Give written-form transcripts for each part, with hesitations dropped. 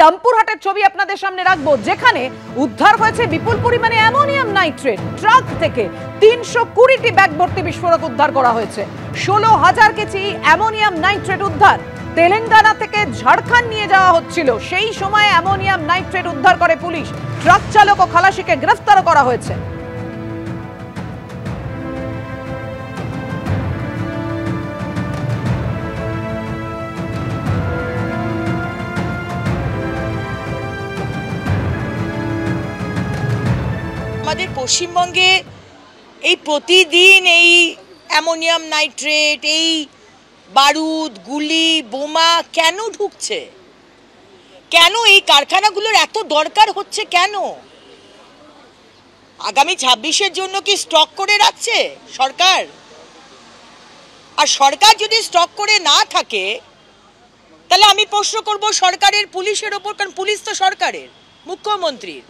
রামপুরহাটের ছবি আপনাদের সামনে রাখবো, যেখানে উদ্ধার হয়েছে বিপুল পরিমাণে অ্যামোনিয়াম নাইট্রেট। ট্রাক থেকে 320টি ব্যাগ ভর্তি বিস্ফোরক উদ্ধার করা হয়েছে। 16,000 কেজি অ্যামোনিয়াম নাইট্রেট উদ্ধার। তেলেঙ্গানা থেকে ঝাড়খণ্ড নিয়ে যাওয়া হচ্ছিল, সেই সময় অ্যামোনিয়াম নাইট্রেট উদ্ধার করে পুলিশ। ট্রাক চালক ও খালাসিকে গ্রেফতার করা হয়েছে। আমাদের পশ্চিমবঙ্গে এই প্রতিদিন এই অ্যামোনিয়াম নাইট্রেট, এই বারুদ, গুলি, বোমা কেন ঢুকছে? কেন এই কারখানাগুলোর এত দরকার হচ্ছে? কেন আগামী 26-এর জন্য কি স্টক করে রাখছে সরকার? আর সরকার যদি স্টক করে না থাকে, তাহলে আমি প্রশ্ন করব সরকারের পুলিশের ওপর, কারণ পুলিশ তো সরকারের, মুখ্যমন্ত্রীর।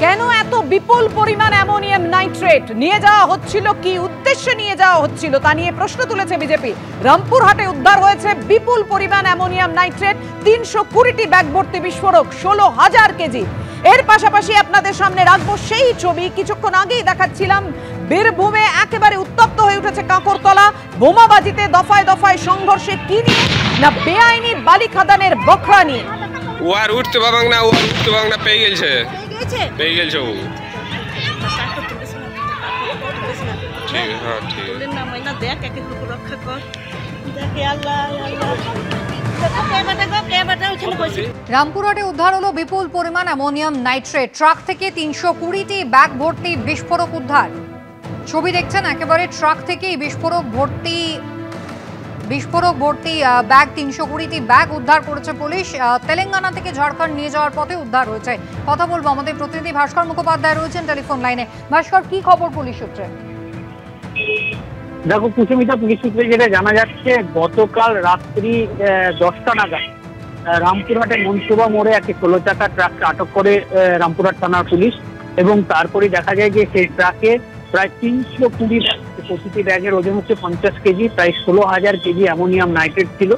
কেন এত বিপুল পরিমাণ অ্যামোনিয়াম নাইট্রেট নিয়ে যাওয়া হচ্ছিল, কি উদ্দেশ্যে নিয়ে যাওয়া হচ্ছিল, তা নিয়ে প্রশ্ন তুলেছে বিজেপি। রামপুরহাটে উদ্ধার হয়েছে বিপুল পরিমাণ অ্যামোনিয়াম নাইট্রেট, 320টি ব্যাগ ভর্তি বিস্ফোরক, 16,000 কেজি। এর পাশাপাশি আপনাদের সামনে রাখবো সেই ছবি, কিছুক্ষণ আগেই দেখাচ্ছিলাম বীরভূমে একেবারে উত্তপ্ত হয়ে উঠেছে কাঁকরতলা। বোমাবাজিতে দফায় দফায় সংঘর্ষে কি নিয়ে না বেআইনি বালি খাদানের বখরা নিয়ে। ওয়ার উঠতে পাবাং না পেয়ে গেছে ও। ঠিক হ্যাঁ ঠিক রামপুরহাটে উদ্ধার হলো বিপুল পরিমাণ অ্যামোনিয়াম নাইট্রেট। ট্রাক থেকে 320টি ব্যাগ ভর্তি বিস্ফোরক উদ্ধার। ছবি দেখছেন, একেবারে ট্রাক থেকে বিস্ফোরক ভর্তি ব্যাগ, 320টি ব্যাগ উদ্ধার করেছে পুলিশ। তেলেঙ্গানা থেকে ঝাড়খণ্ড নিয়ে যাওয়ার পথে উদ্ধার হয়েছে। কথা বলবো, আমাদের প্রতিনিধি ভাস্কর মুখোপাধ্যায় রয়েছেন টেলিফোন লাইনে। ভাস্কর, কি খবর পুলিশ সূত্রে? দেখো কুসুমিতা, পুলিশ সূত্রে যেটা জানা যাচ্ছে, গতকাল রাত্রি 10টা নাগাদ রামপুরহাটের মনসুবা মোড়ে একটি 16 চাকা ট্রাককে আটক করে রামপুরহাট থানার পুলিশ। এবং তারপরে দেখা যায় যে সেই ট্রাকে প্রায় 320 ব্যাগ, প্রতিটি ব্যাগের ওজন হচ্ছে 50 কেজি, প্রায় 16,000 কেজি অ্যামোনিয়াম নাইট্রেট ছিল।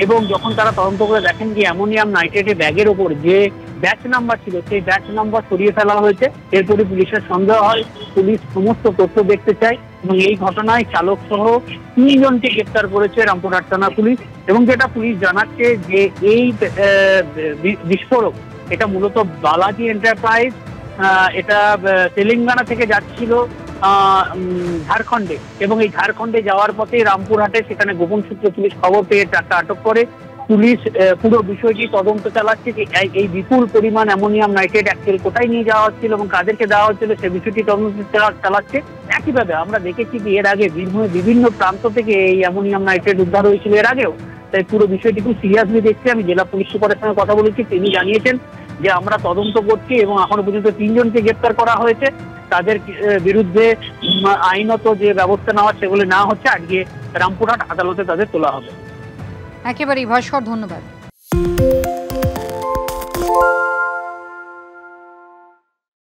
এবং যখন তারা তদন্ত করে দেখেন যে অ্যামোনিয়াম নাইট্রেটের ব্যাগের ওপর যে ব্যাচ নাম্বার ছিল, সেই ব্যাচ নাম্বার সরিয়ে ফেলা হয়েছে। এরপরে পুলিশের সন্দেহ হয়, পুলিশ সমস্ত তথ্য দেখতে চায় এবং এই ঘটনায় চালক সহ 3 জনকে গ্রেপ্তার করেছে রামপুরহাট থানা পুলিশ। এবং যেটা পুলিশ জানাচ্ছে যে এই বিস্ফোরক এটা মূলত বালাজি এন্টারপ্রাইজ, এটা তেলেঙ্গানা থেকে যাচ্ছিল ঝাড়খণ্ডে, এবং এই ঝাড়খণ্ডে যাওয়ার পথে রামপুরহাটে সেখানে গোপন সূত্রে পুলিশ খবর পেয়ে ট্রাকটা আটক করে। পুলিশ পুরো বিষয়টি তদন্ত চালাচ্ছে যে এই বিপুল পরিমাণ অ্যামোনিয়াম নাইট্রেট অ্যাকচুয়ালি কোথায় নিয়ে যাওয়া হচ্ছিল এবং কাদেরকে দেওয়া হচ্ছিল, সে বিষয়টি তদন্ত চালাচ্ছে। একইভাবে আমরা দেখেছি যে এর আগে বীরভূমে বিভিন্ন প্রান্ত থেকে এই অ্যামোনিয়াম নাইট্রেট উদ্ধার হয়েছিল এর আগেও। তাই পুরো বিষয়টি খুব সিরিয়াসলি দেখছি। আমি জেলা পুলিশ সুপারের সঙ্গে কথা বলেছি, তিনি জানিয়েছেন যে আমরা তদন্ত করছি এবং এখনো পর্যন্ত 3 জনকে গ্রেপ্তার করা হয়েছে। তাদের বিরুদ্ধে আইনত যে ব্যবস্থা নেওয়া সেগুলো নেওয়া হচ্ছে। আজকে রামপুরহাট আদালতে তাদের তোলা হবে। একেবারেই ভাস্কর, ধন্যবাদ।